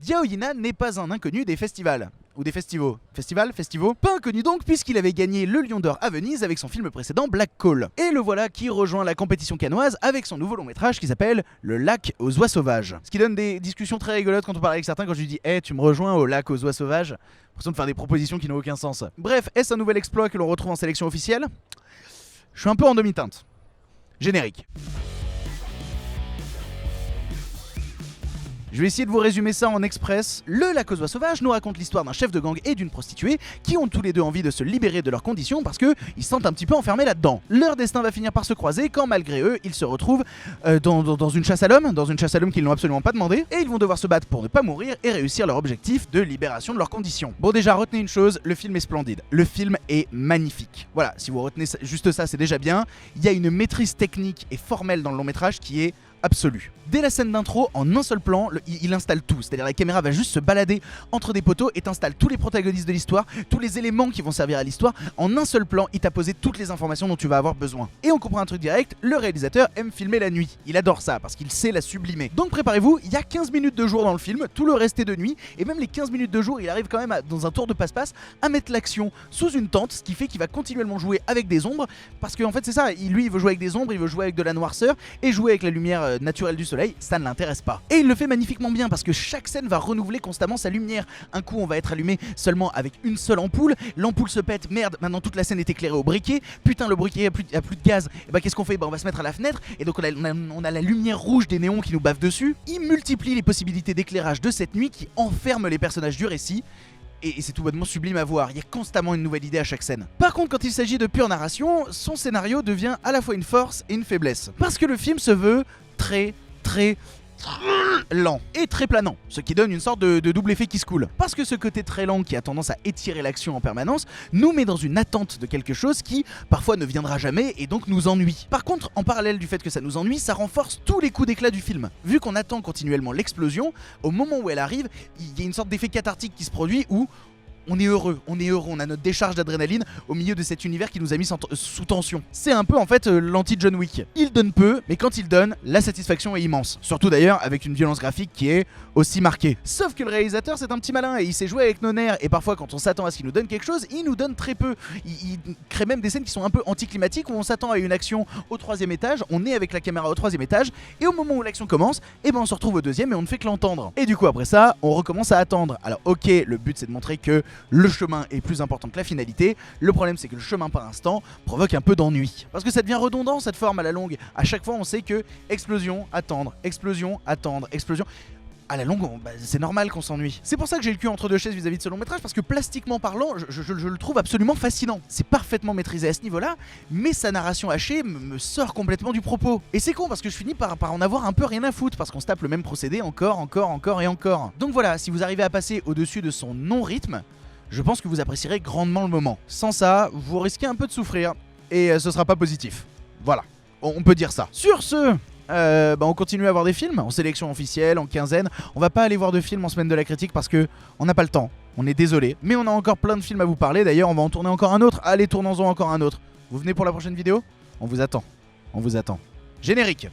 Diao Yina n'est pas un inconnu des festivals. Ou des festivals. Festivaux. Pas inconnu donc, puisqu'il avait gagné le Lion d'Or à Venise avec son film précédent Black Call. Et le voilà qui rejoint la compétition cannoise avec son nouveau long métrage qui s'appelle Le Lac aux oies sauvages. Ce qui donne des discussions très rigolotes quand on parle avec certains, quand je lui dis hey, tu me rejoins au Lac aux oies sauvages. J'ai l'impression de faire des propositions qui n'ont aucun sens. Bref, est-ce un nouvel exploit que l'on retrouve en sélection officielle? Je suis un peu en demi-teinte. Générique. Je vais essayer de vous résumer ça en express. Le Lac aux oies sauvages nous raconte l'histoire d'un chef de gang et d'une prostituée qui ont tous les deux envie de se libérer de leurs conditions parce qu'ils se sentent un petit peu enfermés là-dedans. Leur destin va finir par se croiser quand malgré eux, ils se retrouvent dans une chasse à l'homme qu'ils n'ont absolument pas demandé, et ils vont devoir se battre pour ne pas mourir et réussir leur objectif de libération de leurs conditions. Bon, déjà retenez une chose, le film est splendide. Le film est magnifique. Voilà, si vous retenez juste ça, c'est déjà bien. Il y a une maîtrise technique et formelle dans le long métrage qui est absolue. Dès la scène d'intro, en un seul plan, il installe tout. C'est-à-dire la caméra va juste se balader entre des poteaux et t'installe tous les protagonistes de l'histoire, tous les éléments qui vont servir à l'histoire. En un seul plan, il t'a posé toutes les informations dont tu vas avoir besoin. Et on comprend un truc direct, le réalisateur aime filmer la nuit. Il adore ça parce qu'il sait la sublimer. Donc préparez-vous, il y a 15 minutes de jour dans le film, tout le reste est de nuit. Et même les 15 minutes de jour, il arrive quand même dans un tour de passe-passe à mettre l'action sous une tente, ce qui fait qu'il va continuellement jouer avec des ombres. Parce qu'en fait c'est ça, lui il veut jouer avec des ombres, il veut jouer avec de la noirceur et jouer avec la lumière naturelle du soleil, ça ne l'intéresse pas. Et il le fait magnifiquement bien parce que chaque scène va renouveler constamment sa lumière. Un coup on va être allumé seulement avec une seule ampoule, l'ampoule se pète, merde, maintenant toute la scène est éclairée au briquet, putain le briquet a plus de gaz, et bah qu'est-ce qu'on fait? Bah on va se mettre à la fenêtre, et donc on a la lumière rouge des néons qui nous bavent dessus. Il multiplie les possibilités d'éclairage de cette nuit qui enferme les personnages du récit. Et c'est tout bonnement sublime à voir, il y a constamment une nouvelle idée à chaque scène. Par contre, quand il s'agit de pure narration, son scénario devient à la fois une force et une faiblesse. Parce que le film se veut très lent et très planant, ce qui donne une sorte de double effet qui se coule. Parce que ce côté très lent qui a tendance à étirer l'action en permanence nous met dans une attente de quelque chose qui parfois ne viendra jamais et donc nous ennuie. Par contre, en parallèle du fait que ça nous ennuie, ça renforce tous les coups d'éclat du film. Vu qu'on attend continuellement l'explosion, au moment où elle arrive, il y a une sorte d'effet cathartique qui se produit où on est heureux, on a notre décharge d'adrénaline au milieu de cet univers qui nous a mis sous tension. C'est un peu en fait l'anti-John Wick. Il donne peu, mais quand il donne, la satisfaction est immense. Surtout d'ailleurs avec une violence graphique qui est aussi marquée. Sauf que le réalisateur c'est un petit malin et il sait jouer avec nos nerfs, et parfois quand on s'attend à ce qu'il nous donne quelque chose, il nous donne très peu. Il crée même des scènes qui sont un peu anticlimatiques où on s'attend à une action au 3e étage, on est avec la caméra au 3e étage, et au moment où l'action commence, et ben on se retrouve au 2e et on ne fait que l'entendre. Et du coup après ça, on recommence à attendre. Alors ok, le but c'est de montrer que le chemin est plus important que la finalité. Le problème c'est que le chemin par instant provoque un peu d'ennui. Parce que ça devient redondant cette forme à la longue. À chaque fois on sait que explosion, attendre, explosion, attendre, explosion. À la longue, c'est normal qu'on s'ennuie. C'est pour ça que j'ai le cul entre deux chaises vis-à-vis de ce long métrage, parce que plastiquement parlant, je le trouve absolument fascinant. C'est parfaitement maîtrisé à ce niveau-là, mais sa narration hachée me sort complètement du propos. Et c'est con, parce que je finis par en avoir un peu rien à foutre, parce qu'on se tape le même procédé encore et encore. Donc voilà, si vous arrivez à passer au-dessus de son non-rythme, je pense que vous apprécierez grandement le moment. Sans ça, vous risquez un peu de souffrir, et ce sera pas positif. Voilà, on peut dire ça. Sur ce... on continue à voir des films en sélection officielle, en quinzaine. On va pas aller voir de films en semaine de la critique parce que on n'a pas le temps, on est désolé. Mais on a encore plein de films à vous parler, d'ailleurs on va en tourner encore un autre. Allez, tournons-en encore un autre. Vous venez pour la prochaine vidéo? On vous attend, on vous attend. Générique.